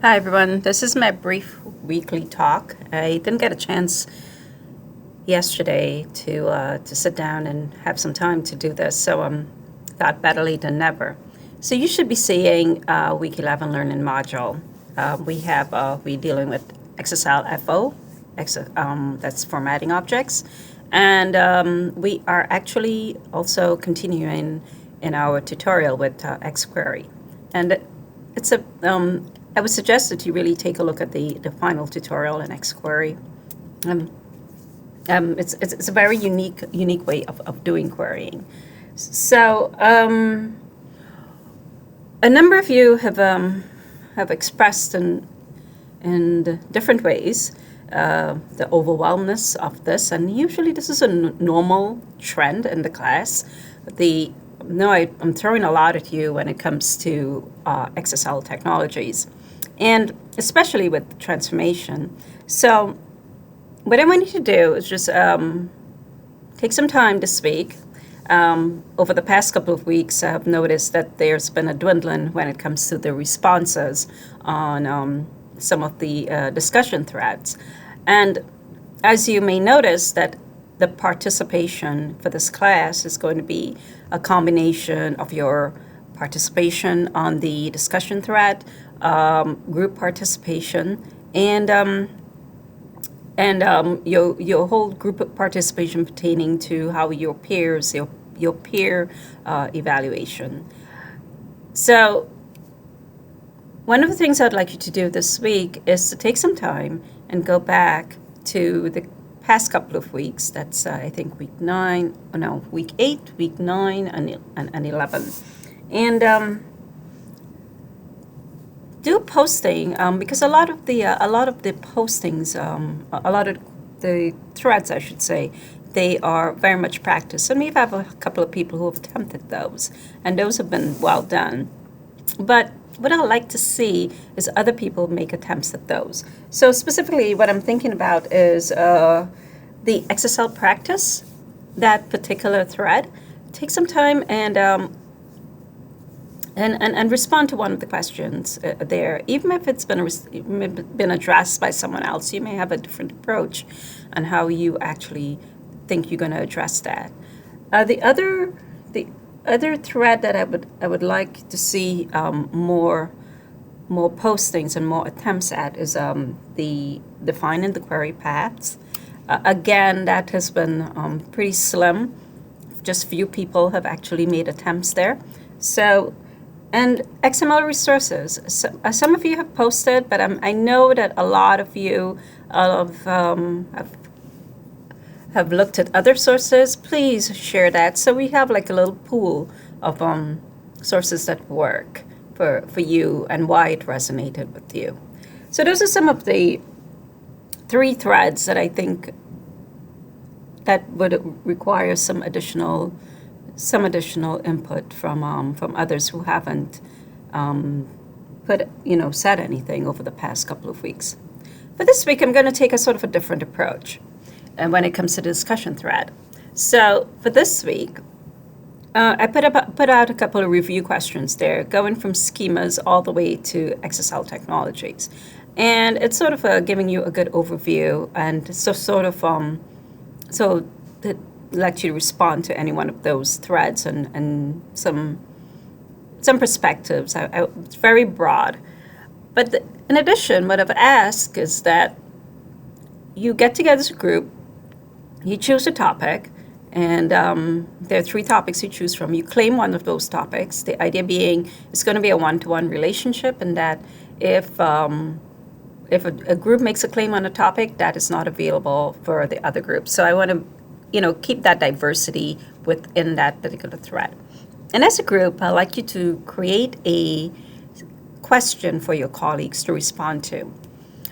Hi, everyone. This is my brief weekly talk. I didn't get a chance yesterday to sit down and have some time to do this, so thought better late than never. So you should be seeing Week 11 Learning Module. We're dealing with XSL FO, that's formatting objects, and we are actually also continuing in our tutorial with xQuery. And it's a I would suggest that you really take a look at the final tutorial in xQuery. It's a very unique way of doing querying. So a number of you have expressed in different ways the overwhelmness of this, and usually this is a normal trend in the class. I'm throwing a lot at you when it comes to XSL technologies, and especially with transformation. So what I want you to do is just take some time this week. Over the past couple of weeks, I've noticed that there's been a dwindling when it comes to the responses on some of the discussion threads. And as you may notice, that the participation for this class is going to be a combination of your participation on the discussion thread, group participation, and your whole group of participation pertaining to how your peers, your peer evaluation. So one of the things I'd like you to do this week is to take some time and go back to the past couple of weeks. That's I think week 8, week 9, and 11, and do posting because a lot of the postings, a lot of the threads, I should say, they are very much practice, and we have a couple of people who have attempted those, and those have been well done. But what I like to see is other people make attempts at those. So specifically, what I'm thinking about is the XSL practice, that particular thread. Take some time and respond to one of the questions there. Even if it's been addressed by someone else, you may have a different approach on how you actually think you're going to address that. The other thread that I would like to see more postings and more attempts at is the defining the query paths. Again, that has been pretty slim. Just few people have actually made attempts there. So, and XML resources. Some of you have posted, but I know that a lot of you have looked at other sources. Please share that, so we have like a little pool of sources that work for you and why it resonated with you. So those are some of the 3 threads that I think that would require some additional input from others who haven't said anything over the past couple of weeks. But this week I'm going to take a sort of a different approach, and when it comes to the discussion thread. So for this week, I put out a couple of review questions there, going from schemas all the way to XSL technologies, and it's sort of giving you a good overview, and so that let you respond to any one of those threads and some perspectives. It's very broad, but in addition, what I've asked is that you get together as a group, you choose a topic, and there are 3 topics you choose from. You claim one of those topics. The idea being it's going to be a one-to-one relationship, and that if a group makes a claim on a topic, that is not available for the other group. So I want to, keep that diversity within that particular thread. And as a group, I'd like you to create a question for your colleagues to respond to.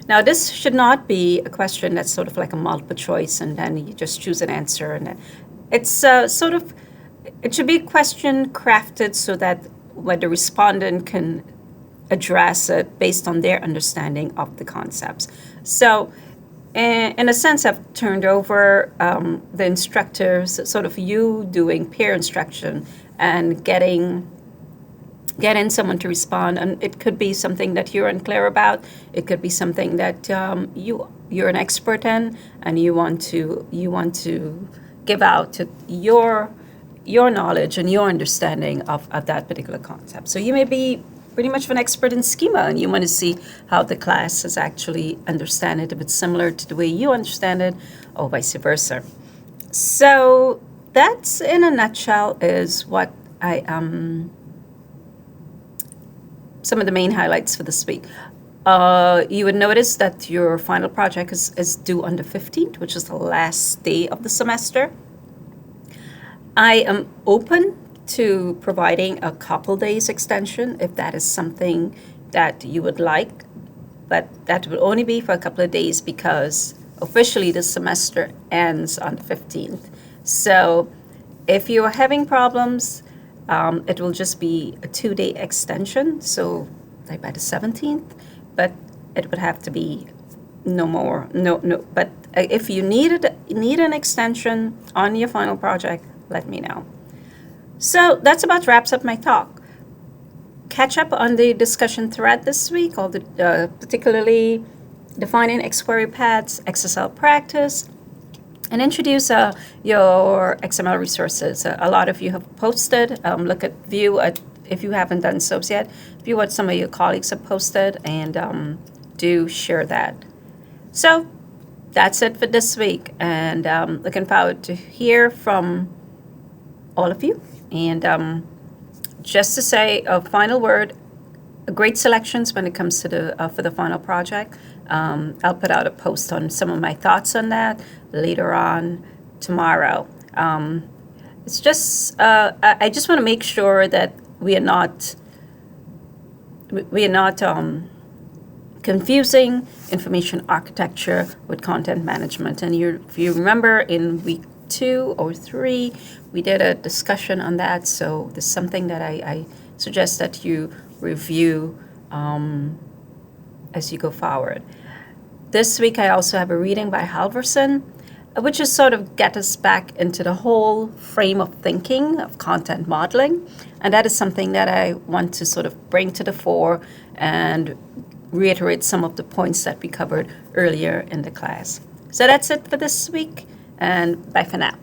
Now, this should not be a question that's sort of like a multiple choice, and then you just choose an answer. And it's it should be a question crafted so that when the respondent can address it based on their understanding of the concepts. So in a sense, I've turned over the instructors, sort of you doing peer instruction and getting get in someone to respond, and it could be something that you're unclear about. It could be something that you're an expert in, and you want to give out to your knowledge and your understanding of that particular concept. So you may be pretty much an expert in schema, and you want to see how the class is actually understand it, if it's similar to the way you understand it, or vice versa. So that's, in a nutshell, is what some of the main highlights for this week. You would notice that your final project is due on the 15th, which is the last day of the semester. I am open to providing a couple days extension if that is something that you would like, but that will only be for a couple of days because officially the semester ends on the 15th. So if you are having problems, it will just be a 2-day extension, so like by the 17th, but it would have to be no more. No. But if you need an extension on your final project, let me know. So that's about wraps up my talk. Catch up on the discussion thread this week, particularly defining X-query paths, XSL practice, and introduce your XML resources. A lot of you have posted. View if you haven't done so yet. View what some of your colleagues have posted, and do share that. So that's it for this week, and looking forward to hear from all of you. And just to say a final word, great selections when it comes to for the final project. I'll put out a post on some of my thoughts on that later on tomorrow. It's just I just want to make sure that we are not confusing information architecture with content management. And if you remember, in week 2 or 3, we did a discussion on that. So this is something that I suggest that you review as you go forward. This week, I also have a reading by Halverson, which is sort of get us back into the whole frame of thinking of content modeling. And that is something that I want to sort of bring to the fore and reiterate some of the points that we covered earlier in the class. So that's it for this week, and bye for now.